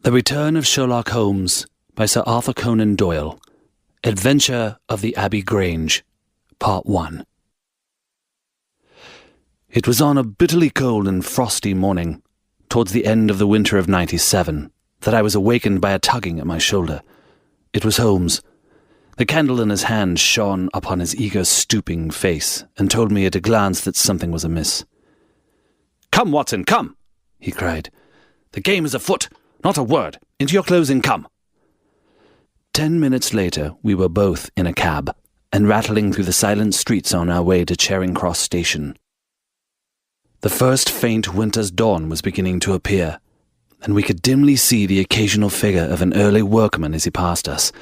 The Return of Sherlock Holmes by Sir Arthur Conan Doyle. Adventure of the Abbey Grange, Part 1. It was on a bitterly cold and frosty morning, towards the end of the winter of '97, that I was awakened by a tugging at my shoulder. It was Holmes. The candle in his hand shone upon his eager, stooping face, and told me at a glance that something was amiss. "Come, Watson, come!" he cried. "The game is afoot. Not a word. Into your clothes and come." 10 minutes later, we were both in a cab, and rattling through the silent streets on our way to Charing Cross Station. The first faint winter's dawn was beginning to appear, and we could dimly see the occasional figure of an early workman as he passed us,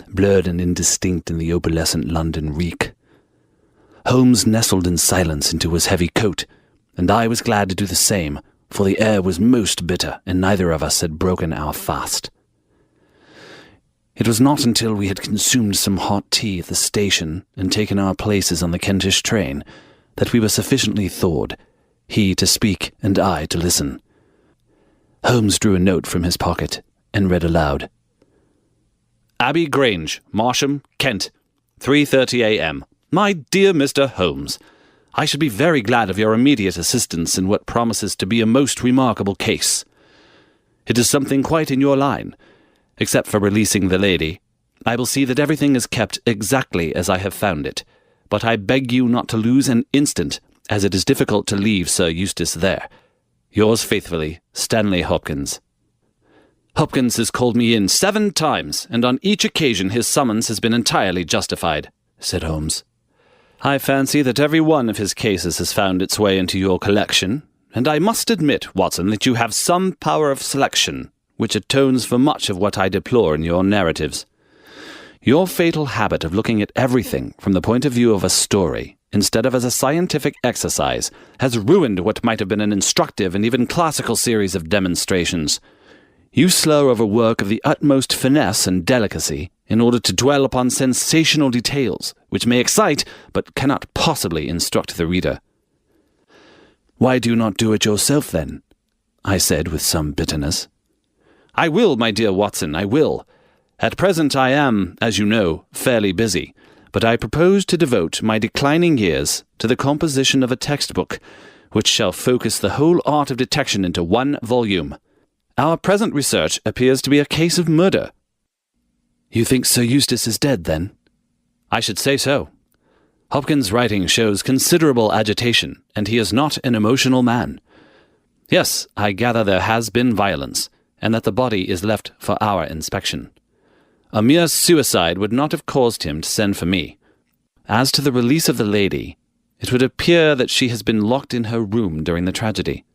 blurred and indistinct in the opalescent London reek. Holmes nestled in silence into his heavy coat, and I was glad to do the same, for the air was most bitter, and neither of us had broken our fast. It was not until we had consumed some hot tea at the station and taken our places on the Kentish train that we were sufficiently thawed, he to speak and I to listen. Holmes drew a note from his pocket and read aloud. "Abbey Grange, Marsham, Kent, 3:30 a.m. My dear Mr. Holmes, I should be very glad of your immediate assistance in what promises to be a most remarkable case. It is something quite in your line. Except for releasing the lady, I will see that everything is kept exactly as I have found it, but I beg you not to lose an instant, as it is difficult to leave Sir Eustace there. Yours faithfully, Stanley Hopkins." "Hopkins has called me in 7 times, and on each occasion his summons has been entirely justified," said Holmes. "I fancy that every one of his cases has found its way into your collection, and I must admit, Watson, that you have some power of selection, which atones for much of what I deplore in your narratives. Your fatal habit of looking at everything from the point of view of a story, instead of as a scientific exercise, has ruined what might have been an instructive and even classical series of demonstrations. You slur over work of the utmost finesse and delicacy in order to dwell upon sensational details, which may excite, but cannot possibly instruct the reader." "Why do you not do it yourself, then?" I said with some bitterness. "I will, my dear Watson, I will. At present I am, as you know, fairly busy, but I propose to devote my declining years to the composition of a textbook, which shall focus the whole art of detection into one volume. Our present research appears to be a case of murder." "You think Sir Eustace is dead, then?" "I should say so. Hopkins' writing shows considerable agitation, and he is not an emotional man. Yes, I gather there has been violence, and that the body is left for our inspection. A mere suicide would not have caused him to send for me. As to the release of the lady, it would appear that she has been locked in her room during the tragedy.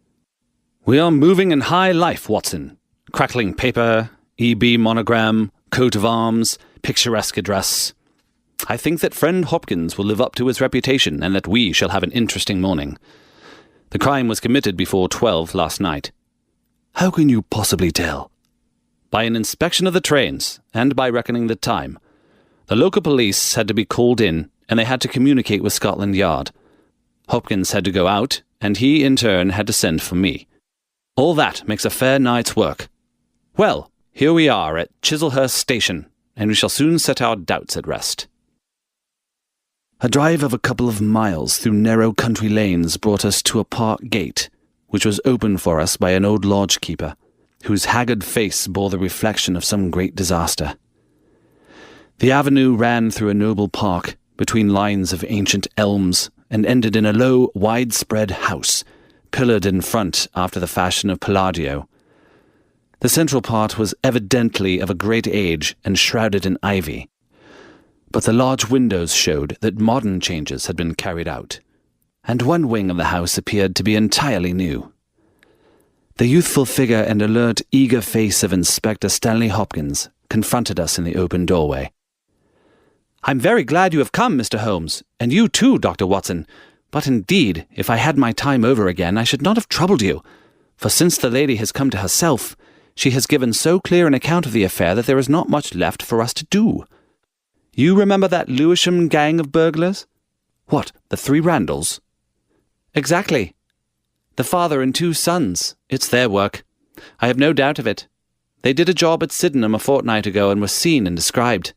We are moving in high life, Watson. Crackling paper, E.B. monogram, coat of arms, picturesque address. I think that friend Hopkins will live up to his reputation, and that we shall have an interesting morning. The crime was committed before 12 last night." "How can you possibly tell?" "By an inspection of the trains, and by reckoning the time. The local police had to be called in, and they had to communicate with Scotland Yard. Hopkins had to go out, and he, in turn, had to send for me. All that makes a fair night's work. Well, here we are at Chislehurst Station, and we shall soon set our doubts at rest." A drive of a couple of miles through narrow country lanes brought us to a park gate, which was opened for us by an old lodge-keeper, whose haggard face bore the reflection of some great disaster. The avenue ran through a noble park, between lines of ancient elms, and ended in a low, widespread house, pillared in front after the fashion of Palladio. The central part was evidently of a great age and shrouded in ivy, but the large windows showed that modern changes had been carried out, and one wing of the house appeared to be entirely new. The youthful figure and alert, eager face of Inspector Stanley Hopkins confronted us in the open doorway. "I'm very glad you have come, Mr. Holmes, and you too, Dr. Watson. But indeed, if I had my time over again, I should not have troubled you, for since the lady has come to herself, she has given so clear an account of the affair that there is not much left for us to do. You remember that Lewisham gang of burglars?" "What, the 3 Randalls?" "Exactly. The father and 2 sons. It's their work. I have no doubt of it. They did a job at Sydenham a fortnight ago and were seen and described.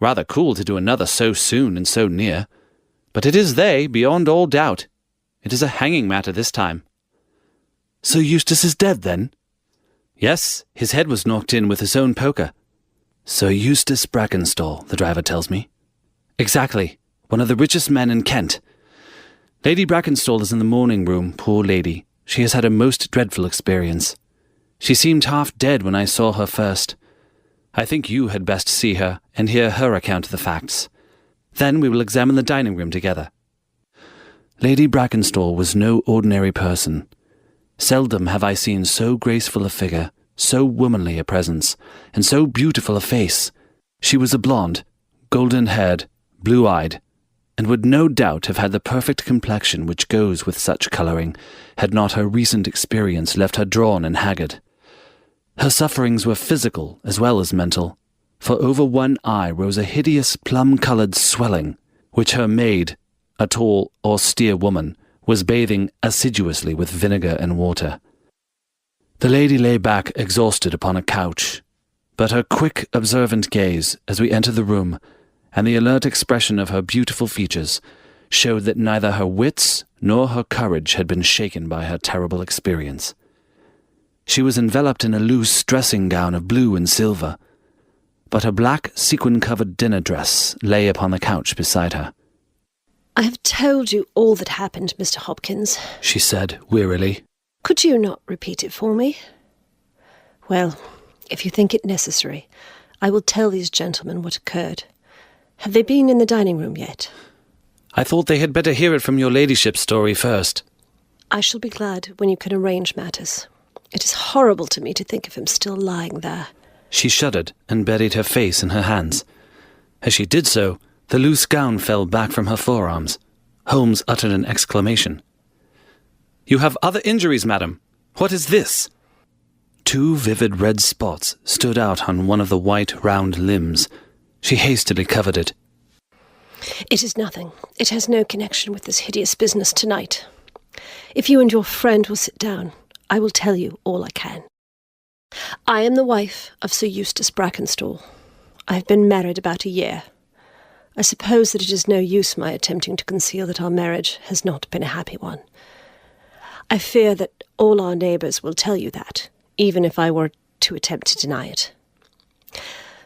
Rather cool to do another so soon and so near. But it is they, beyond all doubt. It is a hanging matter this time." "Sir Eustace is dead, then?" "Yes, his head was knocked in with his own poker." "Sir Eustace Brackenstall, the driver tells me." "Exactly. One of the richest men in Kent. Lady Brackenstall is in the morning room, poor lady. She has had a most dreadful experience. She seemed half dead when I saw her first. I think you had best see her and hear her account of the facts. Then we will examine the dining room together." Lady Brackenstall was no ordinary person. Seldom have I seen so graceful a figure, so womanly a presence, and so beautiful a face. She was a blonde, golden-haired, blue-eyed, and would no doubt have had the perfect complexion which goes with such colouring, had not her recent experience left her drawn and haggard. Her sufferings were physical as well as mental, for over one eye rose a hideous plum-coloured swelling, which her maid, a tall, austere woman, was bathing assiduously with vinegar and water. The lady lay back exhausted upon a couch, but her quick, observant gaze as we entered the room, and the alert expression of her beautiful features, showed that neither her wits nor her courage had been shaken by her terrible experience. She was enveloped in a loose dressing gown of blue and silver, but a black sequin-covered dinner dress lay upon the couch beside her. "I have told you all that happened, Mr. Hopkins," she said wearily. "Could you not repeat it for me? Well, if you think it necessary, I will tell these gentlemen what occurred. Have they been in the dining room yet?" "I thought they had better hear it from your ladyship's story first." "I shall be glad when you can arrange matters. It is horrible to me to think of him still lying there." She shuddered and buried her face in her hands. As she did so, the loose gown fell back from her forearms. Holmes uttered an exclamation. "You have other injuries, madam. What is this?" 2 vivid red spots stood out on one of the white, round limbs. She hastily covered it. "It is nothing. It has no connection with this hideous business tonight. If you and your friend will sit down, I will tell you all I can. I am the wife of Sir Eustace Brackenstall. I have been married about a year. I suppose that it is no use my attempting to conceal that our marriage has not been a happy one. I fear that all our neighbours will tell you that, even if I were to attempt to deny it.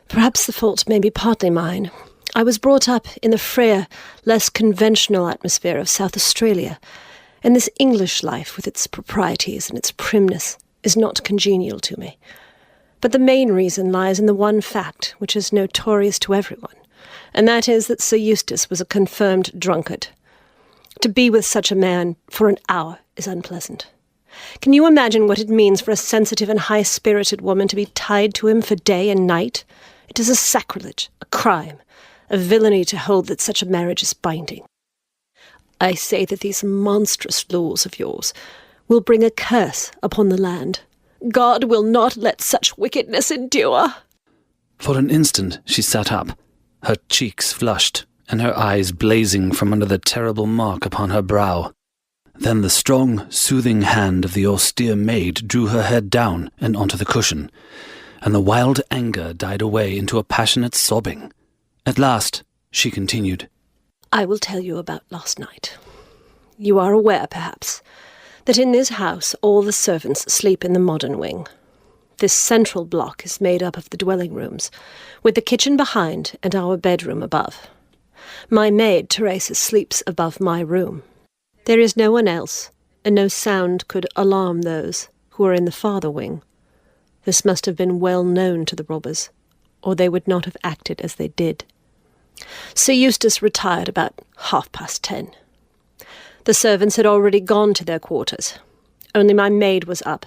Perhaps the fault may be partly mine. I was brought up in the freer, less conventional atmosphere of South Australia, and this English life, with its proprieties and its primness, is not congenial to me. But the main reason lies in the one fact which is notorious to everyone, and that is that Sir Eustace was a confirmed drunkard. To be with such a man for an hour is unpleasant. Can you imagine what it means for a sensitive and high-spirited woman to be tied to him for day and night? It is a sacrilege, a crime, a villainy to hold that such a marriage is binding. I say that these monstrous laws of yours will bring a curse upon the land. God will not let such wickedness endure." For an instant she sat up, her cheeks flushed, and her eyes blazing from under the terrible mark upon her brow. Then the strong, soothing hand of the austere maid drew her head down and onto the cushion, and the wild anger died away into a passionate sobbing. At last she continued, "I will tell you about last night. You are aware, perhaps, that in this house all the servants sleep in the modern wing. This central block is made up of the dwelling rooms, with the kitchen behind and our bedroom above. My maid, Teresa, sleeps above my room. There is no one else, and no sound could alarm those who are in the farther wing. This must have been well known to the robbers, or they would not have acted as they did. Sir Eustace retired about 10:30. The servants had already gone to their quarters. Only my maid was up,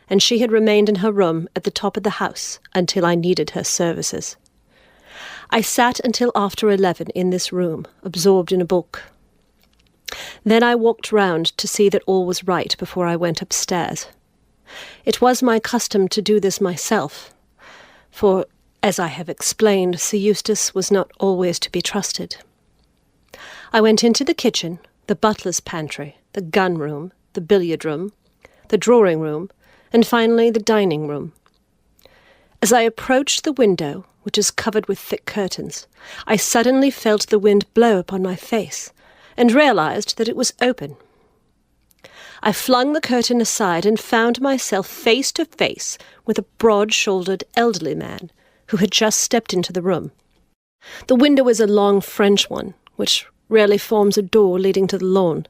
and she had remained in her room at the top of the house until I needed her services. I sat until after 11 in this room, absorbed in a book. Then I walked round to see that all was right before I went upstairs. It was my custom to do this myself, for, as I have explained, Sir Eustace was not always to be trusted. I went into the kitchen, the butler's pantry, the gun-room, the billiard-room, the drawing-room, and finally the dining-room. As I approached the window, which is covered with thick curtains, I suddenly felt the wind blow upon my face, and realized that it was open. I flung the curtain aside and found myself face to face with a broad-shouldered elderly man who had just stepped into the room. The window is a long French one, which rarely forms a door leading to the lawn.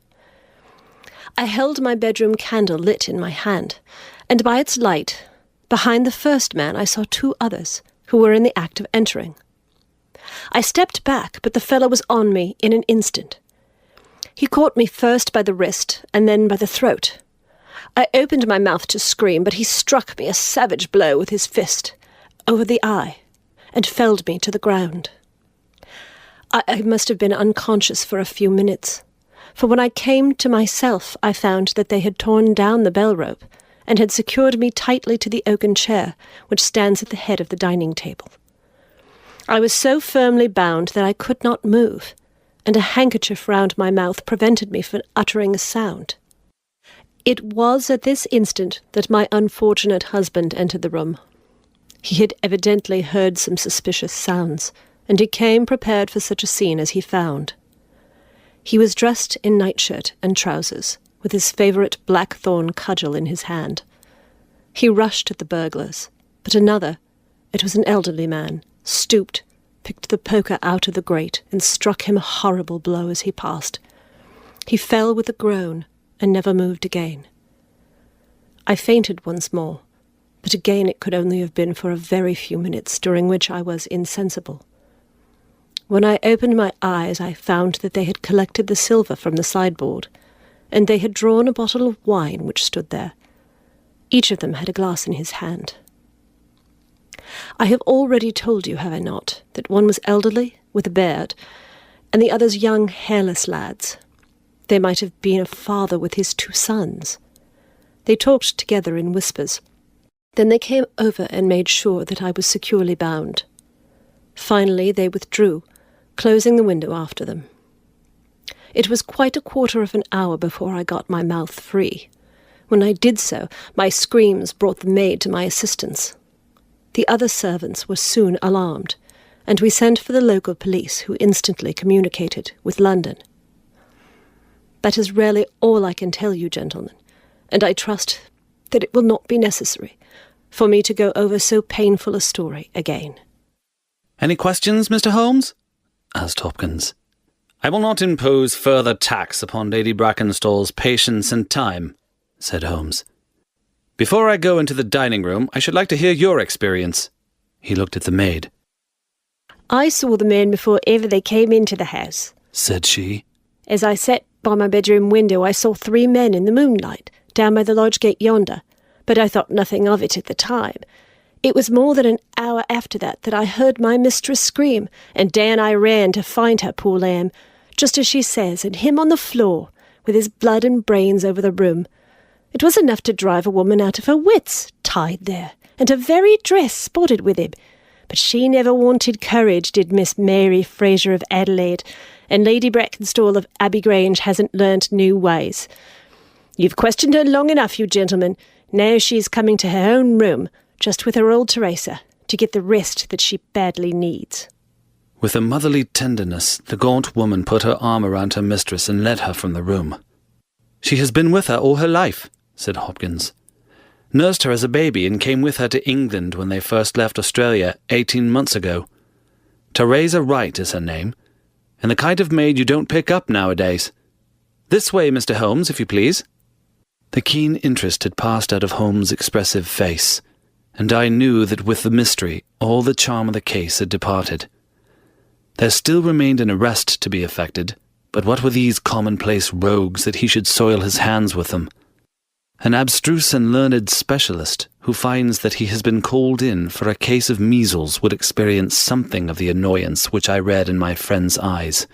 I held my bedroom candle lit in my hand, and by its light, behind the first man I saw two others, who were in the act of entering. I stepped back, but the fellow was on me in an instant. He caught me first by the wrist, and then by the throat. I opened my mouth to scream, but he struck me a savage blow with his fist, over the eye, and felled me to the ground. I must have been unconscious for a few minutes, for when I came to myself I found that they had torn down the bell rope, and had secured me tightly to the oaken chair which stands at the head of the dining table. I was so firmly bound that I could not move, and a handkerchief round my mouth prevented me from uttering a sound. It was at this instant that my unfortunate husband entered the room. He had evidently heard some suspicious sounds, and he came prepared for such a scene as he found. He was dressed in nightshirt and trousers, with his favourite blackthorn cudgel in his hand. He rushed at the burglars, but another, it was an elderly man, stooped, picked the poker out of the grate, and struck him a horrible blow as he passed. He fell with a groan, and never moved again. I fainted once more, but again it could only have been for a very few minutes, during which I was insensible. When I opened my eyes, I found that they had collected the silver from the sideboard, and they had drawn a bottle of wine which stood there. Each of them had a glass in his hand. I have already told you, have I not, that one was elderly, with a beard, and the others young, hairless lads. They might have been a father with his two sons. They talked together in whispers. Then they came over and made sure that I was securely bound. Finally they withdrew, closing the window after them. It was quite a quarter of an hour before I got my mouth free. When I did so, my screams brought the maid to my assistance. The other servants were soon alarmed, and we sent for the local police, who instantly communicated with London. That is really all I can tell you, gentlemen, and I trust that it will not be necessary for me to go over so painful a story again. "Any questions, Mr. Holmes?" asked Hopkins. "I will not impose further tax upon Lady Brackenstall's patience and time," said Holmes. "Before I go into the dining room, I should like to hear your experience." He looked at the maid. "I saw the men before ever they came into the house," said she. "As I sat by my bedroom window, I saw 3 men in the moonlight, down by the lodge gate yonder, but I thought nothing of it at the time. It was more than an hour after that I heard my mistress scream, and down I ran to find her, poor lamb, just as she says, and him on the floor, with his blood and brains over the room. It was enough to drive a woman out of her wits, tied there, and her very dress spotted with him. But she never wanted courage, did Miss Mary Fraser of Adelaide, and Lady Brackenstall of Abbey Grange hasn't learnt new ways. You've questioned her long enough, you gentlemen. Now she is coming to her own room, just with her old Teresa, to get the rest that she badly needs." With a motherly tenderness, the gaunt woman put her arm around her mistress and led her from the room. "She has been with her all her life," said Hopkins. "Nursed her as a baby and came with her to England when they first left Australia 18 months ago. Teresa Wright is her name, and the kind of maid you don't pick up nowadays. This way, Mr. Holmes, if you please." The keen interest had passed out of Holmes' expressive face, and I knew that with the mystery all the charm of the case had departed. There still remained an arrest to be effected, but what were these commonplace rogues that he should soil his hands with them? An abstruse and learned specialist who finds that he has been called in for a case of measles would experience something of the annoyance which I read in my friend's eyes.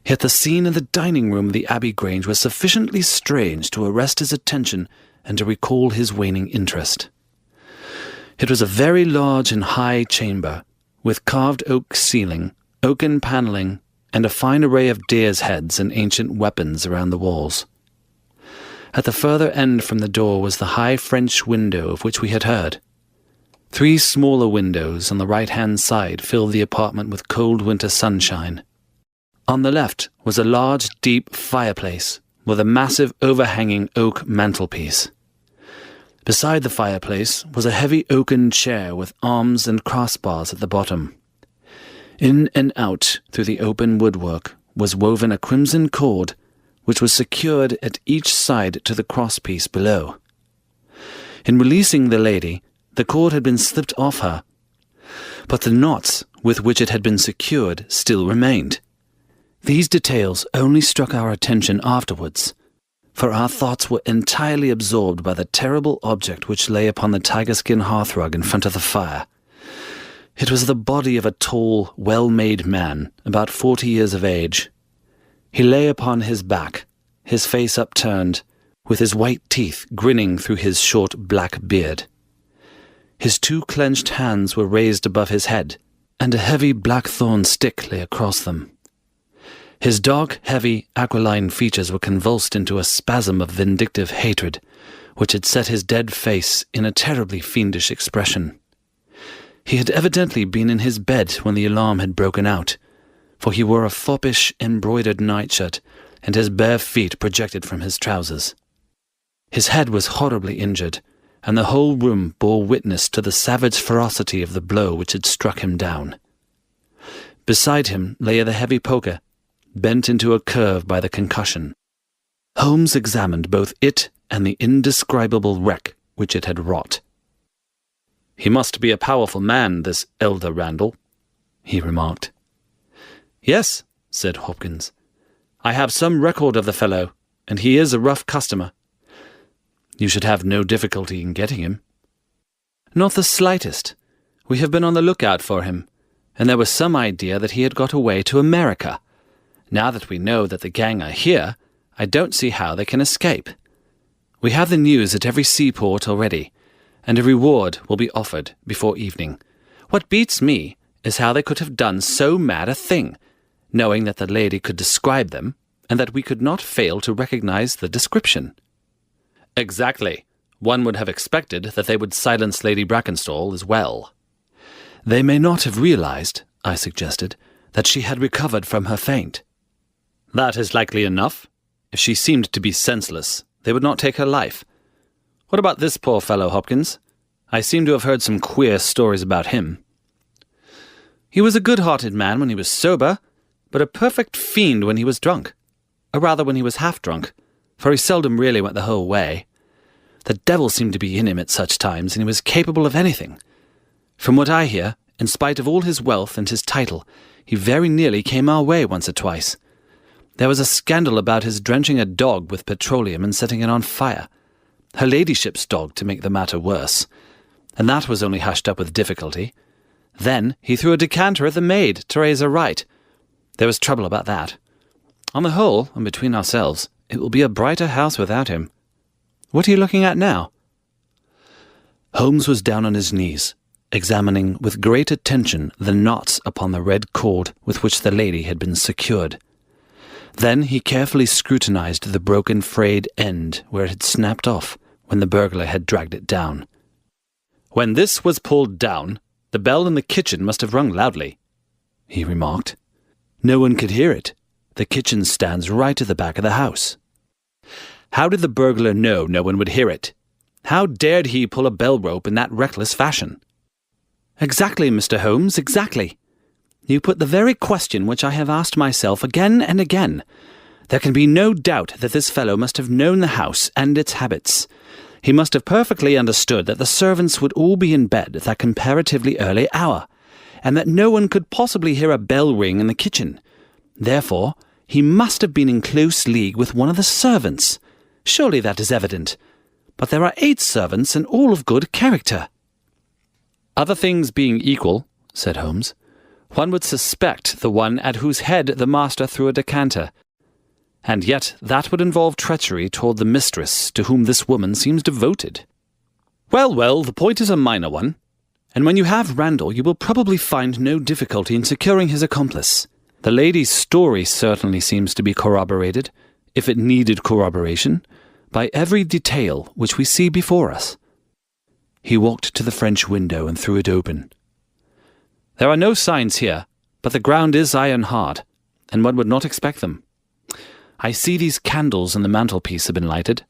Yet the scene in the dining room of the Abbey Grange was sufficiently strange to arrest his attention and to recall his waning interest. It was a very large and high chamber, with carved oak ceiling, oaken panelling, and a fine array of deer's heads and ancient weapons around the walls. At the further end from the door was the high French window of which we had heard. 3 smaller windows on the right-hand side filled the apartment with cold winter sunshine. On the left was a large, deep fireplace with a massive overhanging oak mantelpiece. Beside the fireplace was a heavy oaken chair with arms and crossbars at the bottom. In and out through the open woodwork was woven a crimson cord, which was secured at each side to the crosspiece below. In releasing the lady, the cord had been slipped off her, but the knots with which it had been secured still remained. These details only struck our attention afterwards, for our thoughts were entirely absorbed by the terrible object which lay upon the tiger-skin hearthrug in front of the fire. It was the body of a tall, well-made man, about 40 years of age. He lay upon his back, his face upturned, with his white teeth grinning through his short black beard. His 2 clenched hands were raised above his head, and a heavy blackthorn stick lay across them. His dark, heavy, aquiline features were convulsed into a spasm of vindictive hatred, which had set his dead face in a terribly fiendish expression. He had evidently been in his bed when the alarm had broken out, for he wore a foppish, embroidered nightshirt, and his bare feet projected from his trousers. His head was horribly injured, and the whole room bore witness to the savage ferocity of the blow which had struck him down. Beside him lay the heavy poker, bent into a curve by the concussion. Holmes examined both it and the indescribable wreck which it had wrought. "He must be a powerful man, this elder Randall," he remarked. "Yes," said Hopkins. "I have some record of the fellow, and he is a rough customer." "You should have no difficulty in getting him." "Not the slightest. We have been on the lookout for him, and there was some idea that he had got away to America. Now that we know that the gang are here, I don't see how they can escape. We have the news at every seaport already, and a reward will be offered before evening. What beats me is how they could have done so mad a thing, knowing that the lady could describe them, and that we could not fail to recognize the description." "Exactly. One would have expected that they would silence Lady Brackenstall as well." "They may not have realized," I suggested, "that she had recovered from her faint." "That is likely enough. If she seemed to be senseless, they would not take her life. What about this poor fellow, Hopkins? I seem to have heard some queer stories about him." "He was a good-hearted man when he was sober, but a perfect fiend when he was drunk. Or rather when he was half-drunk, for he seldom really went the whole way. The devil seemed to be in him at such times, and he was capable of anything. From what I hear, in spite of all his wealth and his title, he very nearly came our way once or twice. There was a scandal about his drenching a dog with petroleum and setting it on fire. Her ladyship's dog, to make the matter worse. And that was only hushed up with difficulty. Then he threw a decanter at the maid to raise her right. There was trouble about that. On the whole, and between ourselves, it will be a brighter house without him. What are you looking at now?" Holmes was down on his knees, examining with great attention the knots upon the red cord with which the lady had been secured. Then he carefully scrutinized the broken frayed end where it had snapped off when the burglar had dragged it down. "When this was pulled down, the bell in the kitchen must have rung loudly," he remarked. "No one could hear it. The kitchen stands right at the back of the house." "How did the burglar know no one would hear it? How dared he pull a bell rope in that reckless fashion?" "Exactly, Mr. Holmes, exactly. You put the very question which I have asked myself again and again. There can be no doubt that this fellow must have known the house and its habits. He must have perfectly understood that the servants would all be in bed at that comparatively early hour, and that no one could possibly hear a bell ring in the kitchen. Therefore, he must have been in close league with one of the servants. Surely that is evident. But there are 8 servants, and all of good character." "Other things being equal," said Holmes, "one would suspect the one at whose head the master threw a decanter. And yet that would involve treachery toward the mistress to whom this woman seems devoted." Well, the point is a minor one, and when you have Randall you will probably find no difficulty in securing his accomplice. The lady's story certainly seems to be corroborated, if it needed corroboration, by every detail which we see before us." He walked to the French window and threw it open. "There are no signs here, but the ground is iron hard, and one would not expect them. I see these candles on the mantelpiece have been lighted.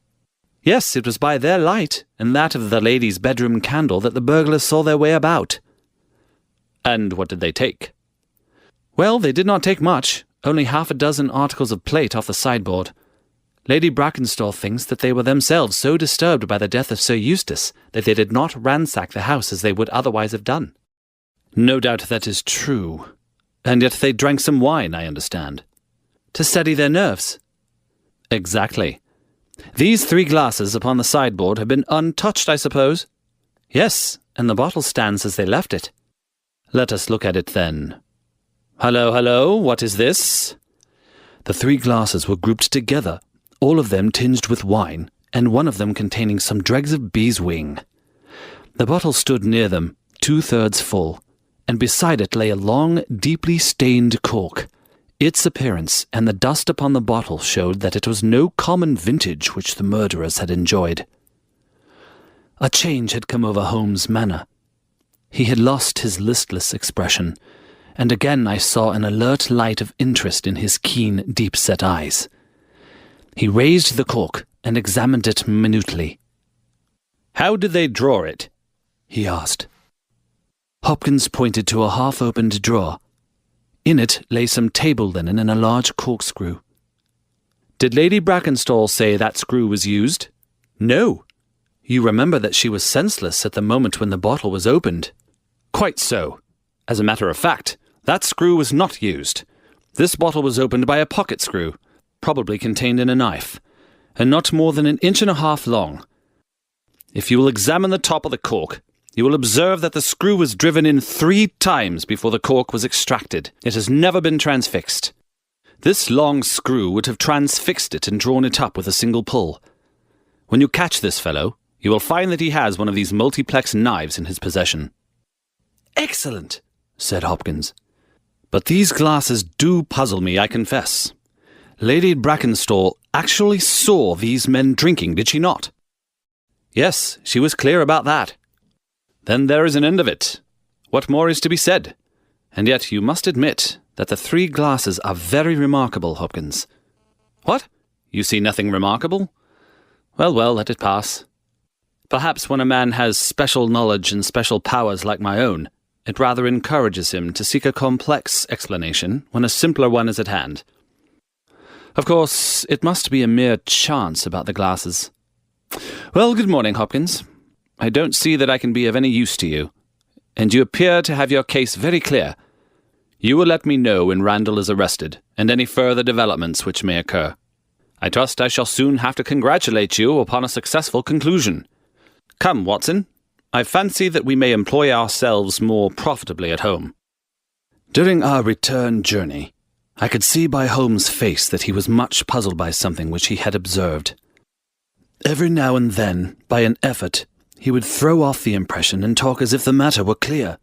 Yes, it was by their light and that of the lady's bedroom candle that the burglars saw their way about." "And what did they take?" "Well, they did not take much, only half a dozen articles of plate off the sideboard. Lady Brackenstall thinks that they were themselves so disturbed by the death of Sir Eustace that they did not ransack the house as they would otherwise have done." "No doubt that is true. And yet they drank some wine, I understand." "To steady their nerves." "Exactly. These 3 glasses upon the sideboard have been untouched, I suppose?" "Yes, and the bottle stands as they left it." "Let us look at it then. Hello, hello, what is this?" The 3 glasses were grouped together, all of them tinged with wine, and one of them containing some dregs of beeswing. The bottle stood near them, 2/3 full, and beside it lay a long, deeply stained cork. Its appearance and the dust upon the bottle showed that it was no common vintage which the murderers had enjoyed. A change had come over Holmes' manner. He had lost his listless expression, and again I saw an alert light of interest in his keen, deep-set eyes. He raised the cork and examined it minutely. "How did they draw it?" he asked. Hopkins pointed to a half-opened drawer. In it lay some table linen and a large corkscrew. "Did Lady Brackenstall say that screw was used?" "No. You remember that she was senseless at the moment when the bottle was opened." "Quite so. As a matter of fact, that screw was not used. This bottle was opened by a pocket screw, probably contained in a knife, and not more than 1.5 inches long. If you will examine the top of the cork, you will observe that the screw was driven in 3 times before the cork was extracted. It has never been transfixed. This long screw would have transfixed it and drawn it up with a single pull. When you catch this fellow, you will find that he has one of these multiplex knives in his possession." "Excellent," said Hopkins. "But these glasses do puzzle me, I confess. Lady Brackenstall actually saw these men drinking, did she not?" "Yes, she was clear about that." "Then there is an end of it. What more is to be said? And yet you must admit that the 3 glasses are very remarkable, Hopkins." "What? You see nothing remarkable? Well, well, let it pass. Perhaps when a man has special knowledge and special powers like my own, it rather encourages him to seek a complex explanation when a simpler one is at hand. Of course, it must be a mere chance about the glasses. Well, good morning, Hopkins. I don't see that I can be of any use to you, and you appear to have your case very clear. You will let me know when Randall is arrested, and any further developments which may occur. I trust I shall soon have to congratulate you upon a successful conclusion. Come, Watson, I fancy that we may employ ourselves more profitably at home." During our return journey, I could see by Holmes' face that he was much puzzled by something which he had observed. Every now and then, by an effort, he would throw off the impression and talk as if the matter were clear,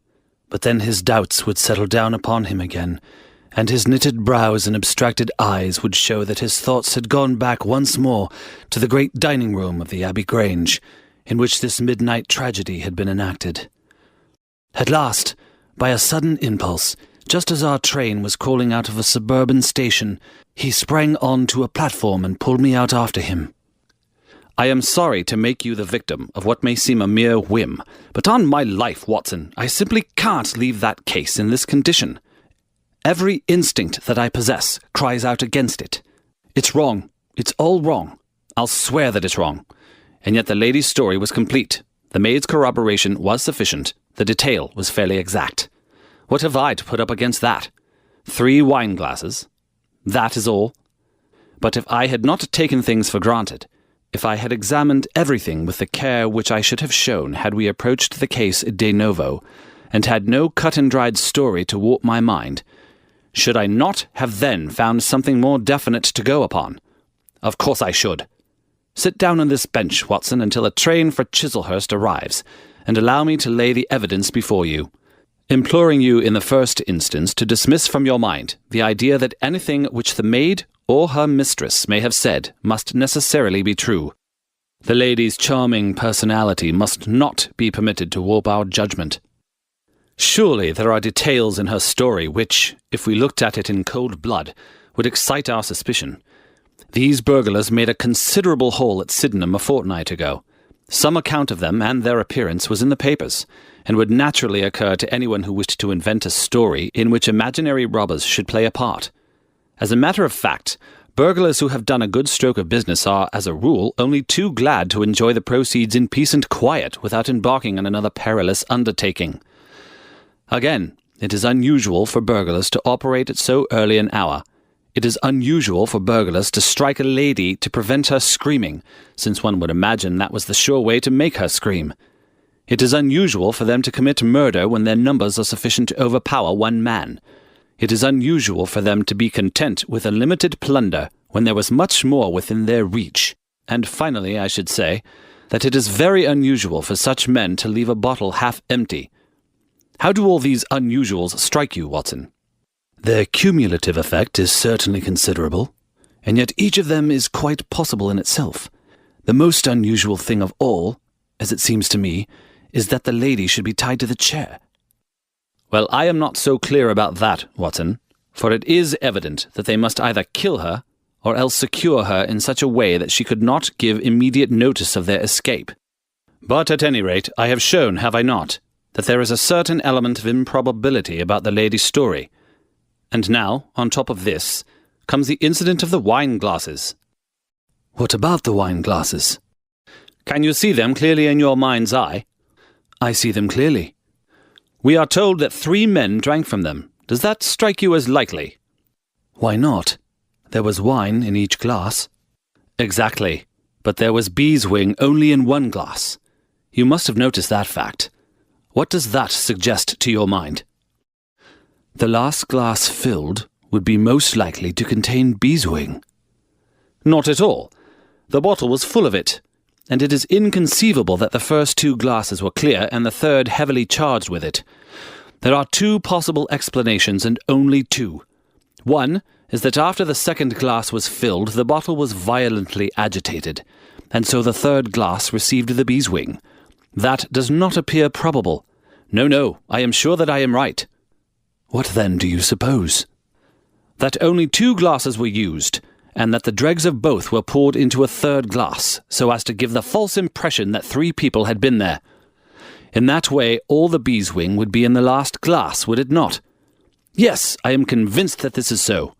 but then his doubts would settle down upon him again, and his knitted brows and abstracted eyes would show that his thoughts had gone back once more to the great dining-room of the Abbey Grange, in which this midnight tragedy had been enacted. At last, by a sudden impulse, just as our train was calling out of a suburban station, he sprang on to a platform and pulled me out after him. "I am sorry to make you the victim of what may seem a mere whim, but on my life, Watson, I simply can't leave that case in this condition. Every instinct that I possess cries out against it. It's wrong. It's all wrong. I'll swear that it's wrong. And yet the lady's story was complete. The maid's corroboration was sufficient. The detail was fairly exact. What have I to put up against that? 3 wine glasses. That is all. But if I had not taken things for granted, if I had examined everything with the care which I should have shown had we approached the case de novo, and had no cut-and-dried story to warp my mind, should I not have then found something more definite to go upon? Of course I should. Sit down on this bench, Watson, until a train for Chislehurst arrives, and allow me to lay the evidence before you, imploring you in the first instance to dismiss from your mind the idea that anything which the maid or her mistress may have said must necessarily be true. The lady's charming personality must not be permitted to warp our judgment. Surely there are details in her story which, if we looked at it in cold blood, would excite our suspicion. These burglars made a considerable haul at Sydenham a fortnight ago. Some account of them and their appearance was in the papers, and would naturally occur to anyone who wished to invent a story in which imaginary robbers should play a part. As a matter of fact, burglars who have done a good stroke of business are, as a rule, only too glad to enjoy the proceeds in peace and quiet without embarking on another perilous undertaking. Again, it is unusual for burglars to operate at so early an hour. It is unusual for burglars to strike a lady to prevent her screaming, since one would imagine that was the sure way to make her scream. It is unusual for them to commit murder when their numbers are sufficient to overpower one man. It is unusual for them to be content with a limited plunder when there was much more within their reach. And finally, I should say, that it is very unusual for such men to leave a bottle half empty. How do all these unusuals strike you, Watson? Their cumulative effect is certainly considerable, and yet each of them is quite possible in itself. The most unusual thing of all, as it seems to me, is that the lady should be tied to the chair. Well, I am not so clear about that, Watson, for it is evident that they must either kill her or else secure her in such a way that she could not give immediate notice of their escape. But at any rate, I have shown, have I not, that there is a certain element of improbability about the lady's story. And now, on top of this, comes the incident of the wine glasses. What about the wine glasses? Can you see them clearly in your mind's eye? I see them clearly. We are told that 3 men drank from them. Does that strike you as likely? Why not? There was wine in each glass. Exactly, but there was beeswing only in one glass. You must have noticed that fact. What does that suggest to your mind? The last glass filled would be most likely to contain beeswing. Not at all. The bottle was full of it, and it is inconceivable that the first 2 glasses were clear and the third heavily charged with it. There are 2 possible explanations, and only 2. One is that after the second glass was filled, the bottle was violently agitated, and so the third glass received the beeswing. That does not appear probable. No, I am sure that I am right. What then do you suppose? That only 2 glasses were used, and that the dregs of both were poured into a third glass, so as to give the false impression that 3 people had been there. In that way, all the beeswing would be in the last glass, would it not? Yes, I am convinced that this is so.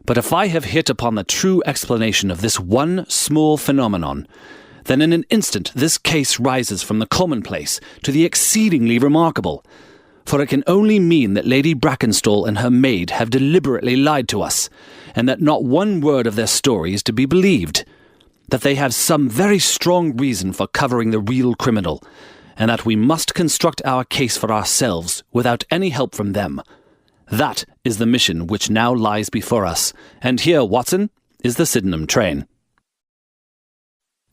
But if I have hit upon the true explanation of this one small phenomenon, then in an instant this case rises from the commonplace to the exceedingly remarkable. For it can only mean that Lady Brackenstall and her maid have deliberately lied to us, and that not one word of their story is to be believed, that they have some very strong reason for covering the real criminal, and that we must construct our case for ourselves without any help from them. That is the mission which now lies before us, and here, Watson, is the Sydenham train.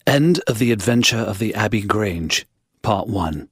End of the Adventure of the Abbey Grange, Part 1.